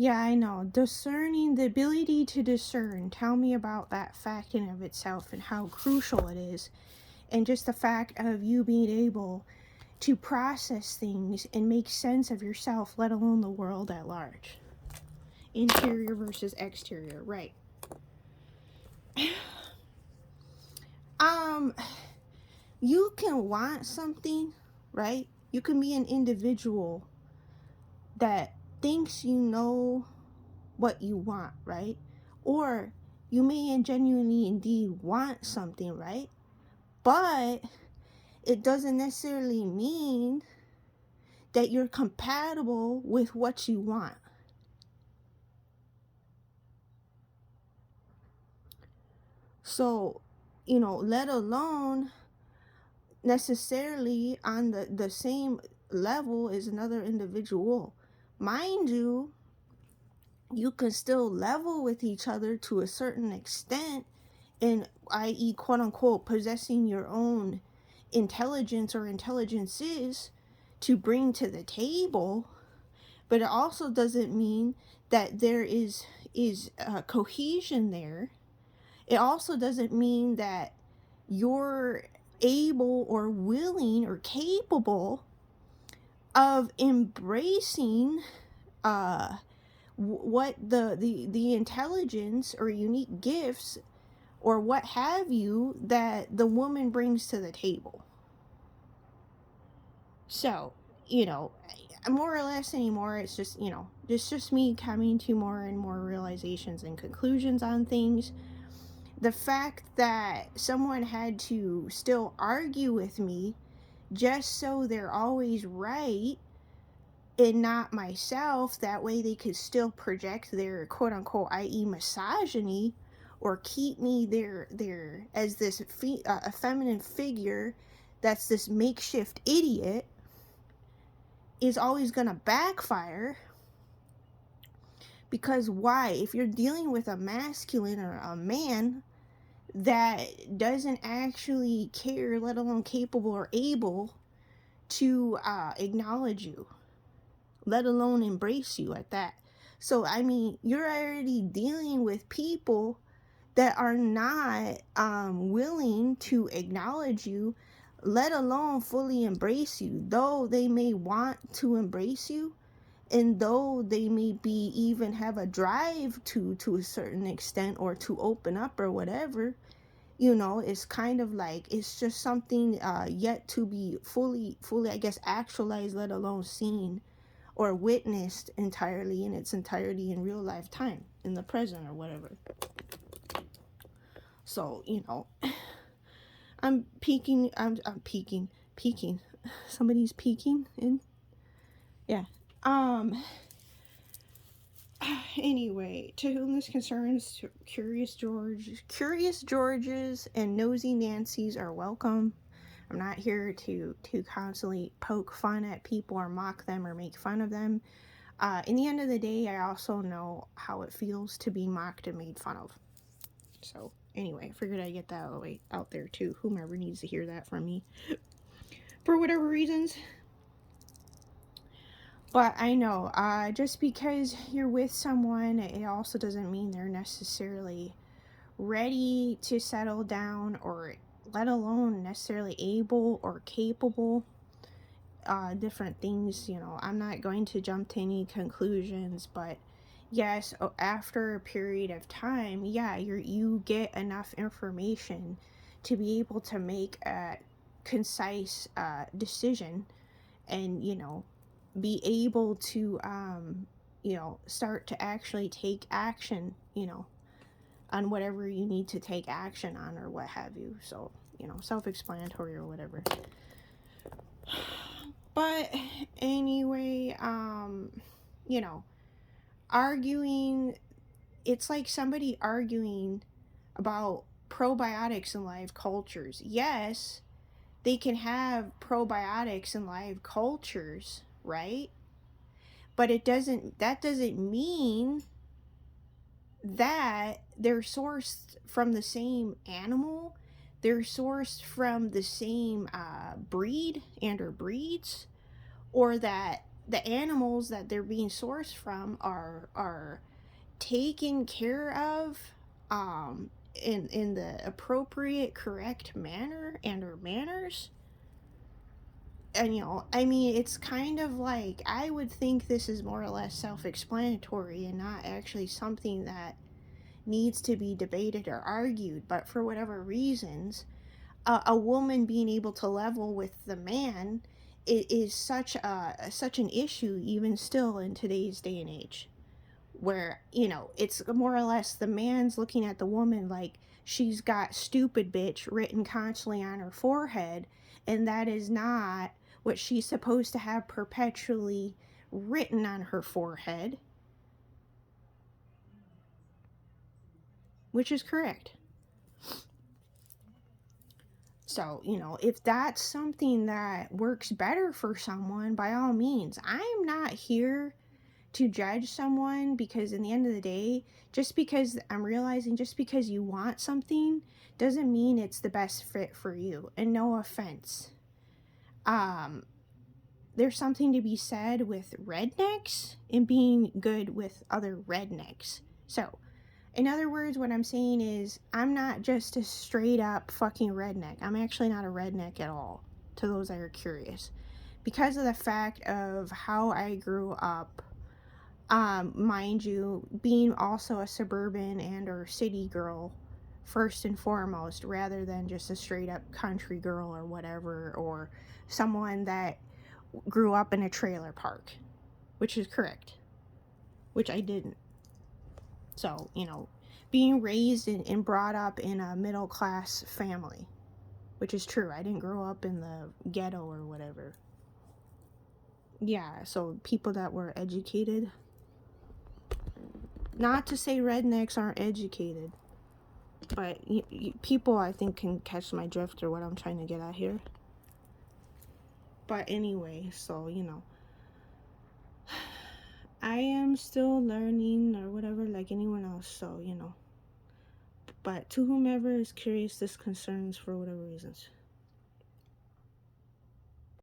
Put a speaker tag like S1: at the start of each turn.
S1: Yeah, I know. Discerning, the ability to discern. Tell me about that fact in of itself and how crucial it is. And just the fact of you being able to process things and make sense of yourself, let alone the world at large. Interior versus exterior, right. Um, you can want something, right? You can be an individual that thinks you know what you want, right? Or you may genuinely indeed want something, right? But it doesn't necessarily mean that you're compatible with what you want. So, let alone necessarily on the same level as another individual. Mind you, you can still level with each other to a certain extent, in i.e., quote unquote, possessing your own intelligence or intelligences to bring to the table. But it also doesn't mean that there is cohesion there. It also doesn't mean that you're able or willing or capable of embracing uh what the intelligence or unique gifts or what have you that the woman brings to the table. So, more or less anymore, it's just me coming to more and more realizations and conclusions on things. The fact that someone had to still argue with me just so they're always right and not myself, that way they could still project their quote unquote, i.e., misogyny, or keep me there as this a feminine figure that's this makeshift idiot, is always gonna backfire. Because why? If you're dealing with a masculine or a man that doesn't actually care, let alone capable or able to acknowledge you, let alone embrace you at that. So, I mean, you're already dealing with people that are not willing to acknowledge you, let alone fully embrace you, though they may want to embrace you, and though they may be even have a drive to a certain extent or to open up or whatever. It's kind of like it's just something yet to be fully, I guess, actualized, let alone seen or witnessed entirely in its entirety in real life time, in the present or whatever. So, I'm peeking. I'm peeking. Somebody's peeking in. Yeah. Um. Anyway, to whom this concerns, curious Georges, and nosy Nancy's are welcome. I'm not here to constantly poke fun at people or mock them or make fun of them. In the end of the day, I also know how it feels to be mocked and made fun of. So anyway, I figured I'd get that all the way out there too. Whomever needs to hear that from me, for whatever reasons. But I know, just because you're with someone, it also doesn't mean they're necessarily ready to settle down, or let alone necessarily able or capable. Different things, I'm not going to jump to any conclusions, but yes, after a period of time, yeah, you get enough information to be able to make a concise decision, and be able to start to actually take action, on whatever you need to take action on or what have you. So, self-explanatory or whatever. But anyway, arguing, it's like somebody arguing about probiotics in live cultures. Yes, they can have probiotics in live cultures, right? But that doesn't mean that they're sourced from the same animal, they're sourced from the same breed and or breeds, or that the animals that they're being sourced from are taken care of in the appropriate correct manner and or manners. And I mean, it's kind of like, I would think this is more or less self-explanatory and not actually something that needs to be debated or argued, but for whatever reasons, a woman being able to level with the man is such an issue even still in today's day and age, where it's more or less the man's looking at the woman like she's got stupid bitch written constantly on her forehead, and that is not what she's supposed to have perpetually written on her forehead, which is correct. So, if that's something that works better for someone, by all means. I'm not here to judge someone, because in the end of the day, just because I'm realizing just because you want something doesn't mean it's the best fit for you. And no offense. Um there's something to be said with rednecks and being good with other rednecks. So, in other words, what I'm saying is, I'm not just a straight up fucking redneck. I'm actually not a redneck at all, to those that are curious. Because of the fact of how I grew up, mind you, being also a suburban and or city girl, first and foremost, rather than just a straight up country girl or whatever, or someone that grew up in a trailer park, which is correct, which I didn't. So, being raised and brought up in a middle class family, which is true. I didn't grow up in the ghetto or whatever. Yeah, so people that were educated. Not to say rednecks aren't educated, but people, I think, can catch my drift or what I'm trying to get at here. But anyway, so, I am still learning or whatever, like anyone else, so, But to whomever is curious, this concerns for whatever reasons.